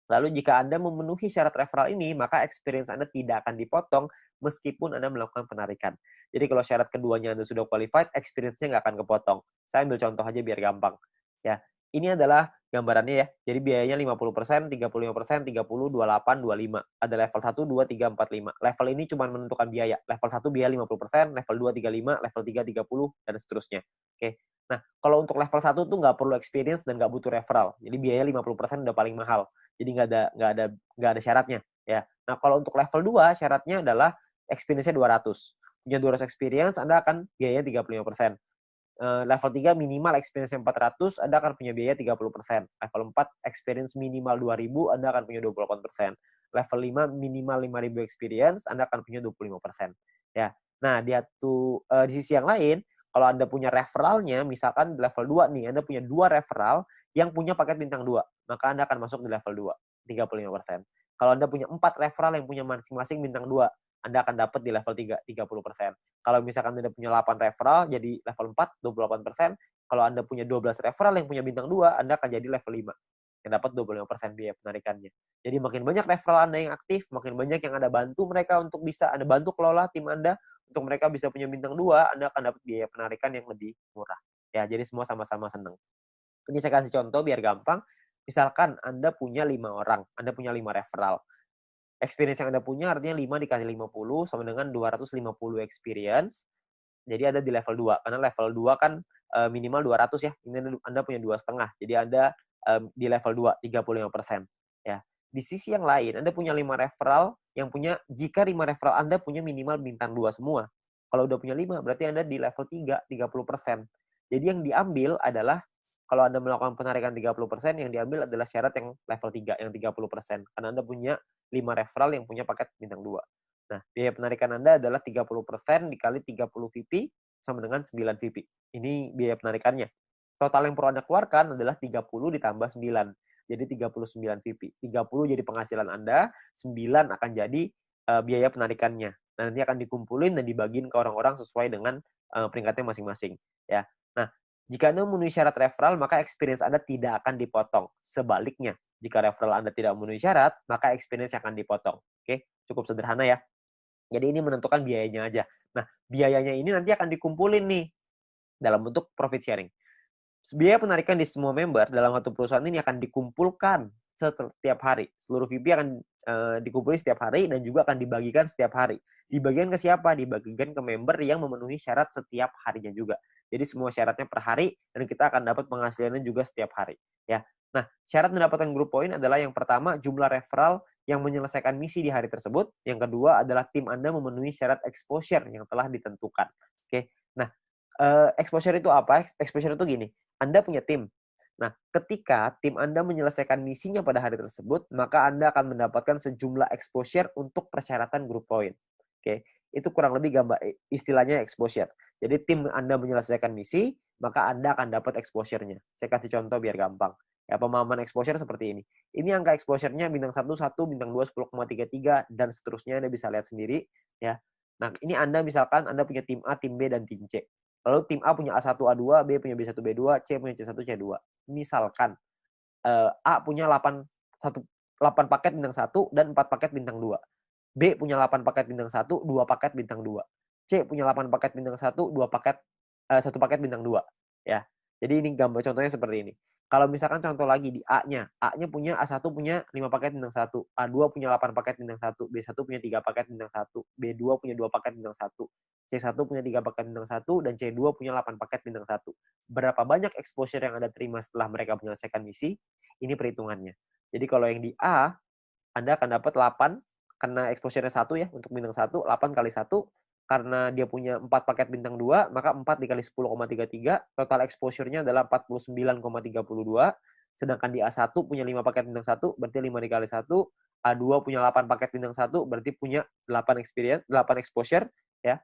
Lalu jika Anda memenuhi syarat referral ini, maka experience Anda tidak akan dipotong meskipun Anda melakukan penarikan. Jadi kalau syarat keduanya Anda sudah qualified, experience-nya nggak akan kepotong. Saya ambil contoh aja biar gampang. Ya, ini adalah gambarannya ya. Jadi biayanya 50%, 35%, 30, 28, 25. Ada level 1, 2, 3, 4, 5. Level ini cuma menentukan biaya. Level 1 biaya 50%, level 2 35, level 3 30, dan seterusnya. Oke. Nah, kalau untuk level 1 tuh nggak perlu experience dan nggak butuh referral. Jadi biaya 50% udah paling mahal. Jadi nggak ada syaratnya. Ya. Nah, kalau untuk level 2 syaratnya adalah experience-nya 200. Punya 200 experience, Anda akan biayanya 35%. Level 3 minimal experience 400, Anda akan punya biaya 30%. Level 4 experience minimal 2000, Anda akan punya 28%. Level 5 minimal 5000 experience, Anda akan punya 25%. Ya. Nah, di sisi yang lain, kalau Anda punya referralnya, misalkan di level 2 nih, Anda punya 2 referral yang punya paket bintang 2, maka Anda akan masuk di level 2, 35%. Kalau Anda punya 4 referral yang punya masing-masing bintang 2, Anda akan dapat di level 3, 30%. Kalau misalkan Anda punya 8 referral, jadi level 4, 28%. Kalau Anda punya 12 referral yang punya bintang 2, Anda akan jadi level 5, yang dapat 25% biaya penarikannya. Jadi makin banyak referral Anda yang aktif, makin banyak yang Anda bantu mereka untuk bisa Anda bantu kelola tim Anda, untuk mereka bisa punya bintang 2, Anda akan dapat biaya penarikan yang lebih murah. Ya, jadi semua sama-sama senang. Ini saya kasih contoh biar gampang. Misalkan Anda punya 5 orang, Anda punya 5 referral. Experience yang Anda punya artinya 5 dikali 50 sama dengan 250 experience. Jadi Anda di level 2. Karena level 2 kan minimal 200 ya. Ini Anda punya 2,5. Jadi Anda di level 2, 35%. Ya. Di sisi yang lain, Anda punya 5 referral jika 5 referral Anda punya minimal bintang 2 semua. Kalau udah punya 5, berarti Anda di level 3, 30%. Jadi yang diambil adalah kalau Anda melakukan penarikan 30%, yang diambil adalah syarat yang level 3, yang 30%. Karena Anda punya 5 referral yang punya paket bintang 2. Nah, biaya penarikan Anda adalah 30% dikali 30 VP sama dengan 9 VP. Ini biaya penarikannya. Total yang perlu Anda keluarkan adalah 30 ditambah 9. Jadi 39 VP. 30 jadi penghasilan Anda, 9 akan jadi biaya penarikannya. Nah, nanti akan dikumpulin dan dibagiin ke orang-orang sesuai dengan peringkatnya masing-masing. Ya. Nah, jika Anda memenuhi syarat referral, maka experience Anda tidak akan dipotong. Sebaliknya, jika referral Anda tidak memenuhi syarat, maka experience akan dipotong. Oke, cukup sederhana ya. Jadi ini menentukan biayanya aja. Nah, biayanya ini nanti akan dikumpulin nih dalam bentuk profit sharing. Biaya penarikan di semua member dalam satu perusahaan ini akan dikumpulkan setiap hari. Seluruh VP akan dikumpulkan setiap hari dan juga akan dibagikan setiap hari. Dibagikan ke siapa? Dibagikan ke member yang memenuhi syarat setiap harinya juga. Jadi semua syaratnya per hari dan kita akan dapat penghasilannya juga setiap hari. Ya. Nah, syarat mendapatkan group point adalah yang pertama jumlah referral yang menyelesaikan misi di hari tersebut. Yang kedua adalah tim Anda memenuhi syarat exposure yang telah ditentukan. Oke. Nah, exposure itu apa? Exposure itu gini. Anda punya tim. Nah, ketika tim Anda menyelesaikan misinya pada hari tersebut, maka Anda akan mendapatkan sejumlah exposure untuk persyaratan group point. Oke, itu kurang lebih gambar istilahnya exposure. Jadi tim Anda menyelesaikan misi, maka Anda akan dapat exposure-nya. Saya kasih contoh biar gampang. Ya, pemahaman exposure seperti ini. Ini angka exposure-nya bintang 1, 1, bintang 2, 10,33, dan seterusnya Anda bisa lihat sendiri. Ya. Nah, ini Anda misalkan Anda punya tim A, tim B, dan tim C. Lalu tim A punya A1, A2, B punya B1, B2, C punya C1, C2. Misalkan A punya 8 paket bintang 1 dan 4 paket bintang 2. B punya 8 paket bintang 1, 2 paket bintang 2. C punya 8 paket bintang 1, 2 paket 1 paket bintang 2. Ya. Jadi ini gambar contohnya seperti ini. Kalau misalkan contoh lagi di A-nya, A-nya punya A1 punya 5 paket bintang 1, A2 punya 8 paket bintang 1, B1 punya 3 paket bintang 1, B2 punya 2 paket bintang 1, C1 punya 3 paket bintang 1, dan C2 punya 8 paket bintang 1. Berapa banyak exposure yang Anda terima setelah mereka menyelesaikan misi? Ini perhitungannya. Jadi kalau yang di A, Anda akan dapat 8, karena exposure-nya 1 ya, untuk bintang 1, 8 kali 1, karena dia punya 4 paket bintang 2, maka 4 dikali 10,33, total exposure-nya adalah 49,32, sedangkan di A1 punya 5 paket bintang 1, berarti 5 dikali 1, A2 punya 8 paket bintang 1, berarti punya 8 exposure, ya.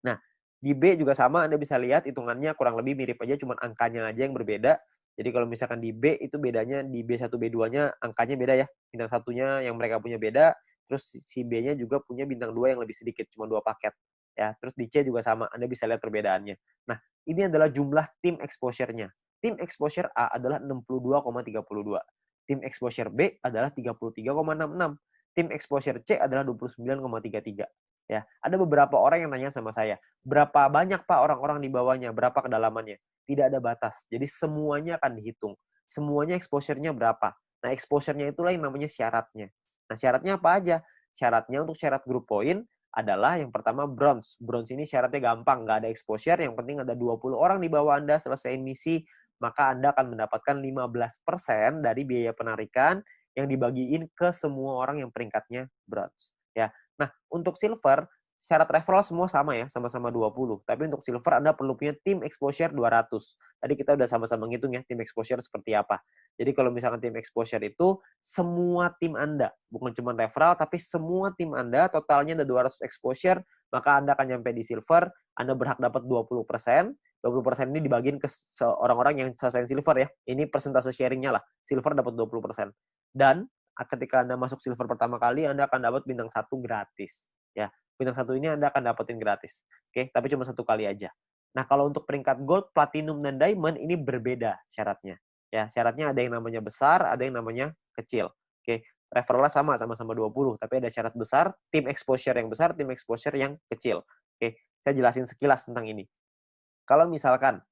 Nah, di B juga sama, Anda bisa lihat hitungannya kurang lebih mirip aja, cuma angkanya aja yang berbeda. Jadi kalau misalkan di B itu bedanya di B1, B2-nya angkanya beda ya. Bintang satunya yang mereka punya beda, terus si B-nya juga punya bintang 2 yang lebih sedikit, cuma 2 paket. Ya, terus di C juga sama, Anda bisa lihat perbedaannya. Nah, ini adalah jumlah tim exposure-nya. Tim exposure A adalah 62,32. Tim exposure B adalah 33,66. Tim exposure C adalah 29,33. Ya, ada beberapa orang yang tanya sama saya, berapa banyak Pak orang-orang di bawahnya, berapa kedalamannya? Tidak ada batas. Jadi semuanya akan dihitung. Semuanya exposure-nya berapa. Nah, exposure-nya itulah yang namanya syaratnya. Nah, syaratnya apa aja? Syaratnya untuk syarat group point adalah yang pertama bronze. Bronze ini syaratnya gampang, nggak ada exposure, yang penting ada 20 orang di bawah Anda selesaiin misi, maka Anda akan mendapatkan 15% dari biaya penarikan yang dibagiin ke semua orang yang peringkatnya bronze. Ya. Nah, untuk silver, syarat referral semua sama ya, sama-sama 20. Tapi untuk silver Anda perlu punya tim exposure 200. Tadi kita udah sama-sama ngitung ya, tim exposure seperti apa. Jadi kalau misalkan tim exposure itu semua tim Anda, bukan cuma referral, tapi semua tim Anda totalnya ada 200 exposure, maka Anda akan nyampe di silver, Anda berhak dapat 20%. 20% ini dibagiin ke orang-orang yang selesai silver ya. Ini persentase sharingnya lah. Silver dapat 20%. Dan ketika Anda masuk silver pertama kali, Anda akan dapat bintang 1 gratis. Ya, bintang 1 ini Anda akan dapetin gratis. Oke, tapi cuma 1 kali aja. Nah, kalau untuk peringkat gold, platinum, dan diamond ini berbeda syaratnya. Ya, syaratnya ada yang namanya besar, ada yang namanya kecil. Oke, referralnya sama-sama 20, tapi ada syarat besar, tim exposure yang besar, tim exposure yang kecil. Oke, saya jelasin sekilas tentang ini. Kalau misalkan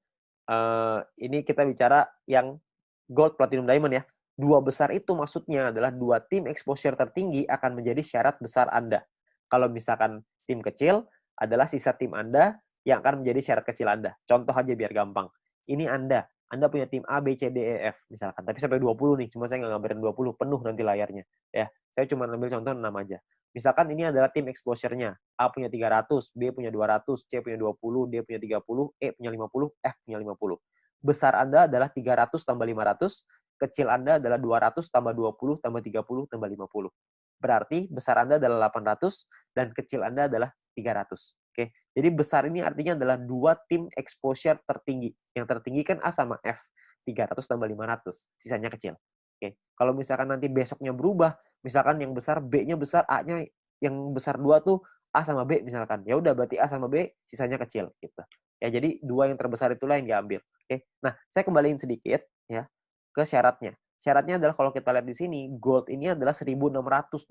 ini kita bicara yang gold, platinum, diamond ya. 2 besar itu maksudnya adalah 2 tim exposure tertinggi akan menjadi syarat besar Anda. Kalau misalkan tim kecil adalah sisa tim Anda yang akan menjadi syarat kecil Anda. Contoh aja biar gampang. Ini Anda punya tim A, B, C, D, E, F misalkan. Tapi sampai 20 nih, cuma saya nggak gambarin 20, penuh nanti layarnya. Ya, saya cuma ambil contoh 6 aja. Misalkan ini adalah tim exposure-nya. A punya 300, B punya 200, C punya 20, D punya 30, E punya 50, F punya 50. besar Anda adalah 300 tambah 500, kecil Anda adalah 200 tambah 20 tambah 30 tambah 50. Berarti besar Anda adalah 800 dan kecil Anda adalah 300. Oke. Jadi besar ini artinya adalah dua tim exposure tertinggi. Yang tertinggi kan A sama F. 300 tambah 500. Sisanya kecil. Oke. Kalau misalkan nanti besoknya berubah, misalkan yang besar B-nya besar, A-nya yang besar 2 tuh A sama B misalkan. Ya udah berarti A sama B sisanya kecil gitu. Ya jadi dua yang terbesar itulah yang diambil. Oke. Nah, saya kembaliin sedikit ya ke syaratnya. Syaratnya adalah kalau kita lihat di sini, gold ini adalah 1.600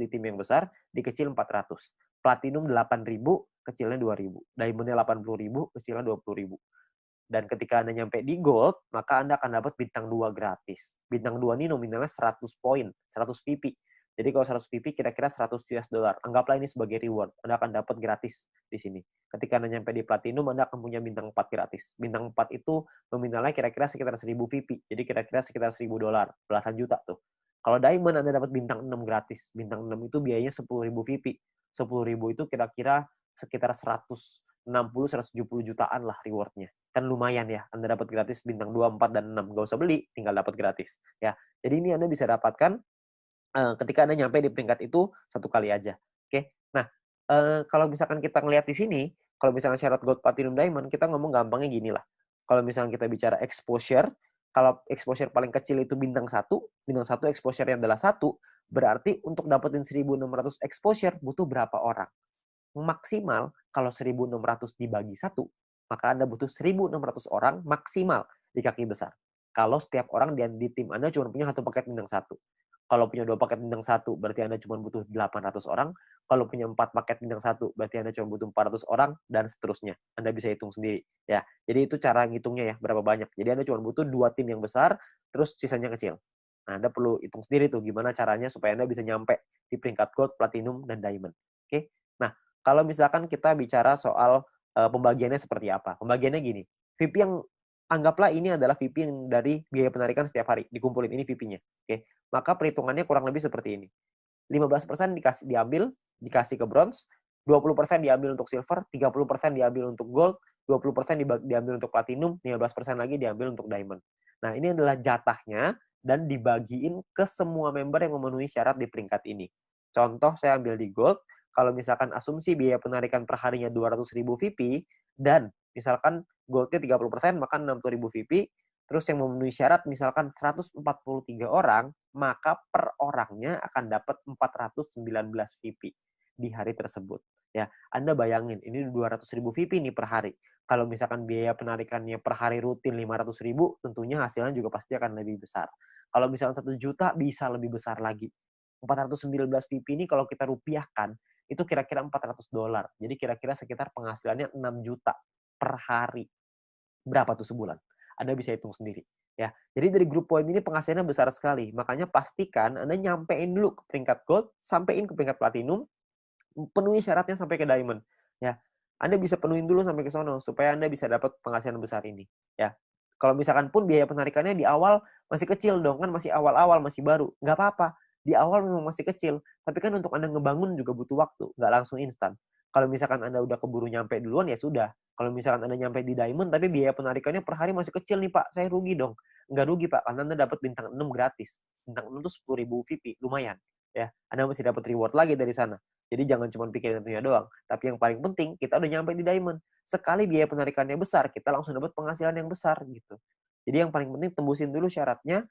di tim yang besar, di kecil 400. Platinum 8.000, kecilnya 2.000. Diamondnya 80.000, kecilnya 20.000. Dan ketika Anda nyampe di gold, maka Anda akan dapat bintang 2 gratis. Bintang 2 ini nominalnya 100 poin, 100 VP. Jadi kalau 100 VP kira-kira 100 US dollar. Anggaplah ini sebagai reward. Anda akan dapat gratis di sini. Ketika Anda nyampe di platinum, Anda akan punya bintang 4 gratis. Bintang 4 itu nominalnya kira-kira sekitar 1.000 VP. Jadi kira-kira sekitar 1.000 dolar, belasan juta tuh. Kalau diamond Anda dapat bintang 6 gratis. Bintang 6 itu biayanya 10.000 VP. 10.000 itu kira-kira sekitar 160-170 jutaan lah rewardnya. Kan lumayan ya, Anda dapat gratis bintang 2, 4, dan 6. Nggak usah beli, tinggal dapat gratis. Ya, jadi ini Anda bisa dapatkan ketika Anda nyampe di peringkat itu satu kali aja. Oke. Nah, kalau misalkan kita ngelihat di sini, kalau misalkan syarat gold, platinum, diamond, kita ngomong gampangnya gini lah. Kalau misalkan kita bicara exposure, kalau exposure paling kecil itu bintang 1 exposure-nya adalah 1, berarti untuk dapetin 1.600 exposure butuh berapa orang? Maksimal kalau 1.600 dibagi 1, maka Anda butuh 1.600 orang maksimal di kaki besar. Kalau setiap orang di tim Anda cuma punya satu paket bintang 1. Kalau punya 2 paket bintang 1, berarti Anda cuma butuh 800 orang. Kalau punya 4 paket bintang 1, berarti Anda cuma butuh 400 orang, dan seterusnya. Anda bisa hitung sendiri. Ya, jadi itu cara ngitungnya ya, berapa banyak. Jadi Anda cuma butuh 2 tim yang besar, terus sisanya kecil. Nah, Anda perlu hitung sendiri tuh gimana caranya supaya Anda bisa nyampe di peringkat gold, platinum, dan diamond. Oke? Nah, kalau misalkan kita bicara soal pembagiannya seperti apa. Pembagiannya gini, VP yang anggaplah ini adalah VP yang dari biaya penarikan setiap hari, dikumpulin ini VP-nya. Oke. Maka perhitungannya kurang lebih seperti ini. 15% dikasih ke bronze, 20% diambil untuk silver, 30% diambil untuk gold, 20% diambil untuk platinum, 15% lagi diambil untuk diamond. Nah, ini adalah jatahnya dan dibagiin ke semua member yang memenuhi syarat di peringkat ini. Contoh saya ambil di gold, kalau misalkan asumsi biaya penarikan per harinya 200.000 VP dan misalkan goldnya 30%, maka 60.000 VP. Terus yang memenuhi syarat misalkan 143 orang, maka per orangnya akan dapat 419 VP di hari tersebut. Ya, Anda bayangin, ini 200.000 VP nih per hari. Kalau misalkan biaya penarikannya per hari rutin 500.000, tentunya hasilnya juga pasti akan lebih besar. Kalau misalkan 1 juta, bisa lebih besar lagi. 419 VP ini kalau kita rupiahkan, itu kira-kira 400 dolar. Jadi kira-kira sekitar penghasilannya 6 juta per hari. Berapa tuh sebulan? Anda bisa hitung sendiri. Ya, jadi dari grup poin ini penghasilannya besar sekali. Makanya pastikan Anda nyampein dulu ke peringkat gold, sampein ke peringkat platinum, penuhi syaratnya sampai ke diamond. Ya, Anda bisa penuhin dulu sampai ke sono supaya Anda bisa dapat penghasilan besar ini. Ya, kalau misalkan pun biaya penarikannya di awal masih kecil dong, kan masih awal-awal, masih baru. Nggak apa-apa. Di awal memang masih kecil, tapi kan untuk Anda ngebangun juga butuh waktu, nggak langsung instan. Kalau misalkan Anda udah keburu nyampe duluan, ya sudah. Kalau misalkan Anda nyampe di diamond, tapi biaya penarikannya per hari masih kecil nih Pak, saya rugi dong. Nggak rugi Pak, karena Anda dapat bintang 6 gratis. Bintang 6 itu 10.000 VP, lumayan. Ya, Anda masih dapat reward lagi dari sana. Jadi jangan cuma pikirin itunya doang. Tapi yang paling penting, kita udah nyampe di diamond. Sekali biaya penarikannya besar, kita langsung dapat penghasilan yang besar gitu. Jadi yang paling penting tembusin dulu syaratnya,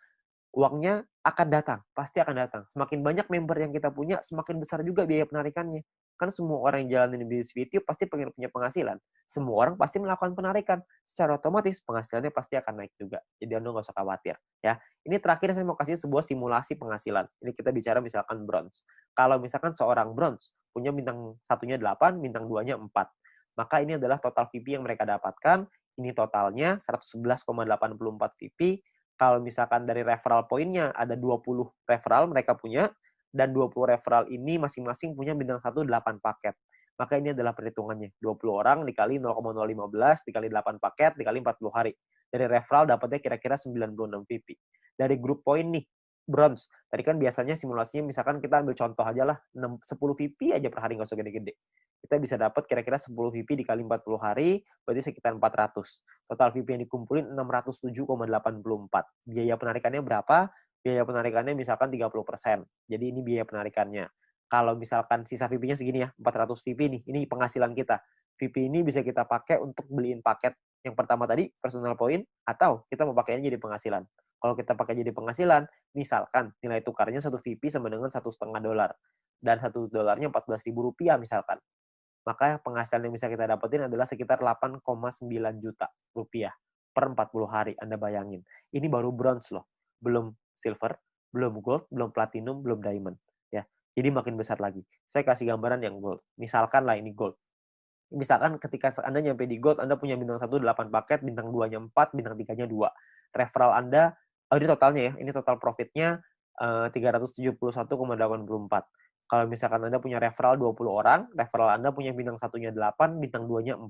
uangnya akan datang, pasti akan datang. Semakin banyak member yang kita punya, semakin besar juga biaya penarikannya. Kan semua orang yang jalanin bisnis video pasti pengen punya penghasilan. Semua orang pasti melakukan penarikan. Secara otomatis penghasilannya pasti akan naik juga. Jadi Anda nggak usah khawatir. Ya, ini terakhir saya mau kasih sebuah simulasi penghasilan. Ini kita bicara misalkan bronze. Kalau misalkan seorang bronze punya bintang satunya 8, bintang 2-nya 4. Maka ini adalah total VP yang mereka dapatkan. Ini totalnya 111,84 VP. Kalau misalkan dari referral poinnya ada 20 referral mereka punya, dan 20 referral ini masing-masing punya bintang 1 8 paket. Maka ini adalah perhitungannya. 20 orang dikali 0,015 dikali 8 paket dikali 40 hari. Dari referral dapatnya kira-kira 96 VP. Dari grup poin nih, bronze. Tadi kan biasanya simulasinya misalkan kita ambil contoh aja lah, 10 VP aja per hari, nggak usah gede-gede. Kita bisa dapat kira-kira 10 VP dikali 40 hari, berarti sekitar 400. Total VP yang dikumpulin 607,84. Biaya penarikannya berapa? Biaya penarikannya misalkan 30%. Jadi ini biaya penarikannya. Kalau misalkan sisa VP-nya segini ya, 400 VP nih, ini penghasilan kita. VP ini bisa kita pakai untuk beliin paket yang pertama tadi, personal point, atau kita mau pakainya jadi penghasilan. Kalau kita pakai jadi penghasilan, misalkan nilai tukarnya 1 VP sama dengan $1,5, dan $1 Rp14.000 misalkan. Maka penghasilan yang bisa kita dapetin adalah sekitar 8,9 juta rupiah per 40 hari. Anda bayangin. Ini baru bronze loh. Belum silver, belum gold, belum platinum, belum diamond. Ya. Jadi makin besar lagi. Saya kasih gambaran yang gold. Misalkan lah ini gold. Misalkan ketika Anda nyampe di gold, Anda punya bintang 1 8 paket, bintang 2-nya 4, bintang 3-nya 2. Referral Anda, ini totalnya ya, ini total profitnya 371,84. Kalau misalkan Anda punya referral 20 orang, referral Anda punya bintang 1-nya 8, bintang 2-nya 4.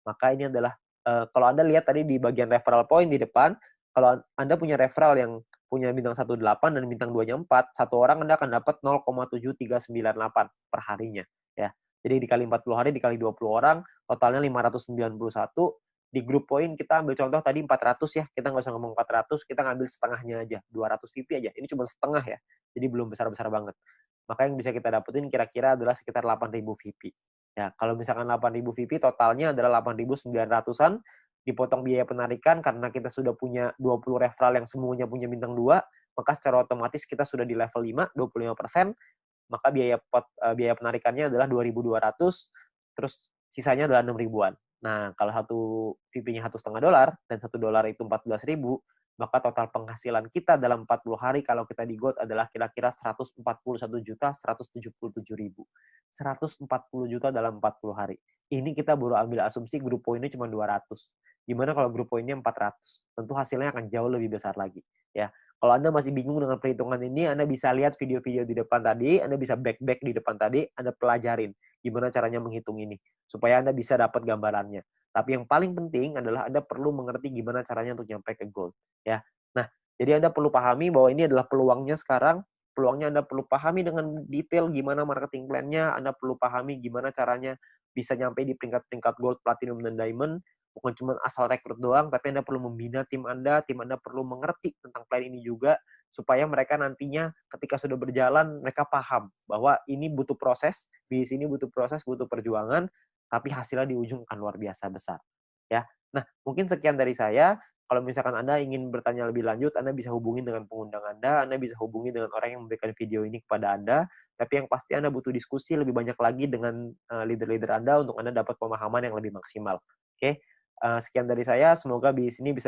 Maka ini adalah, kalau Anda lihat tadi di bagian referral point di depan, kalau Anda punya referral yang punya bintang 1 8 dan bintang 2-nya 4, satu orang Anda akan dapat 0,7398 per harinya. Ya. Jadi dikali 40 hari, dikali 20 orang, totalnya 591. Di grup poin kita ambil contoh tadi 400 ya, kita nggak usah ngomong 400, kita ngambil setengahnya aja, 200 VP aja. Ini cuma setengah ya, jadi belum besar-besar banget. Maka yang bisa kita dapetin kira-kira adalah sekitar 8.000 VP. Ya, kalau misalkan 8.000 VP, totalnya adalah 8.900-an, dipotong biaya penarikan karena kita sudah punya 20 referral yang semuanya punya bintang 2, maka secara otomatis kita sudah di level 5, 25%, maka biaya penarikannya adalah 2.200, terus sisanya adalah 6 ribuan. Nah, kalau satu VP-nya $1,5 dan $1 itu 14.000, maka total penghasilan kita dalam 40 hari kalau kita di gold adalah kira-kira 141.177.000. 140 juta dalam 40 hari. Ini kita baru ambil asumsi grup poinnya cuma 200. Gimana kalau grup poinnya 400? Tentu hasilnya akan jauh lebih besar lagi. Ya, kalau Anda masih bingung dengan perhitungan ini, Anda bisa lihat video-video di depan tadi, Anda bisa back di depan tadi, Anda pelajarin gimana caranya menghitung ini, supaya Anda bisa dapat gambarannya. Tapi yang paling penting adalah Anda perlu mengerti gimana caranya untuk nyampe ke gold. Ya. Nah, jadi Anda perlu pahami bahwa ini adalah peluangnya sekarang, peluangnya Anda perlu pahami dengan detail gimana marketing plan-nya, Anda perlu pahami gimana caranya bisa nyampe di peringkat-peringkat gold, platinum, dan diamond, bukan cuma asal rekrut doang, tapi Anda perlu membina tim Anda perlu mengerti tentang plan ini juga, supaya mereka nantinya ketika sudah berjalan, mereka paham bahwa ini butuh proses, di sini butuh proses, butuh perjuangan, tapi hasilnya di ujung akan luar biasa besar. Ya. Nah, mungkin sekian dari saya. Kalau misalkan Anda ingin bertanya lebih lanjut, Anda bisa hubungi dengan pengundang Anda bisa hubungi dengan orang yang memberikan video ini kepada Anda, tapi yang pasti Anda butuh diskusi lebih banyak lagi dengan leader-leader Anda untuk Anda dapat pemahaman yang lebih maksimal. Oke? Sekian dari saya, semoga di sini bisa